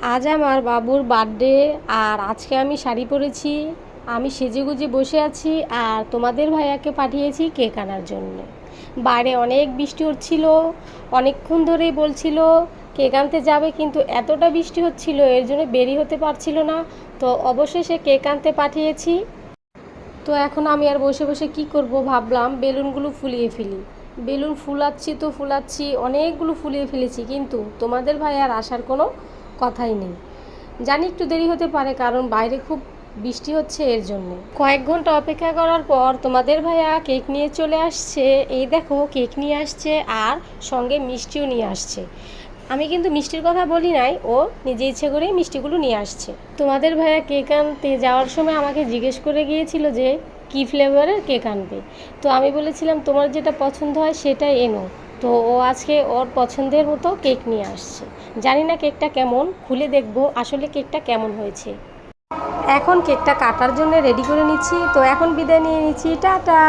আজ আমার বাবুর বার্থডে। আর আজকে আমি শাড়ি পরেছি, আমি সেজেগুজে বসে আছি। আর তোমাদের ভাইয়াকে পাঠিয়েছি কেক আনার জন্য। বাইরে অনেক বৃষ্টি হচ্ছিল, অনেকক্ষণ ধরেই বলছিল কেক আনতে যাবে, কিন্তু এতটা বৃষ্টি হচ্ছিল এর জন্য বেরি হতে পারছিল না। তো অবশেষে কেক আনতে পাঠিয়েছি। তো এখন আমি আর বসে বসে কি করব, ভাবলাম বেলুনগুলো ফুলিয়ে ফেলি। বেলুন ফুলাচ্ছি তো ফুলাচ্ছি, অনেকগুলো ফুলিয়ে ফেলেছি, কিন্তু তোমাদের ভাই আর আসার কোনো কথাই নেই। জানি একটু দেরি হতে পারে, কারণ বাইরে খুব বৃষ্টি হচ্ছে, এর জন্য কয়েক ঘন্টা অপেক্ষা করার পর তোমাদের ভাইয়া কেক নিয়ে চলে আসছে। এই দেখো, কেক নিয়ে আসছে আর সঙ্গে মিষ্টিও নিয়ে আসছে। আমি কিন্তু মিষ্টির কথা বলি নাই, ও নিজে ইচ্ছে করেই মিষ্টিগুলো নিয়ে আসছে। তোমাদের ভাইয়া কেক আনতে যাওয়ার সময় আমাকে জিজ্ঞেস করে গিয়েছিল যে কী ফ্লেভারের কেক আনবে। তো আমি বলেছিলাম তোমার যেটা পছন্দ হয় সেটাই এনো। তো ও আজকে ওর পছন্দের মতো কেক নিয়ে আসছে। জানি না কেকটা কেমন, খুলে দেখবো আসলে কেকটা কেমন হয়েছে। এখন কেকটা কাটার জন্য রেডি করে নিচ্ছি। তো এখন বিদায় নিয়ে নিচ্ছি, টাটা।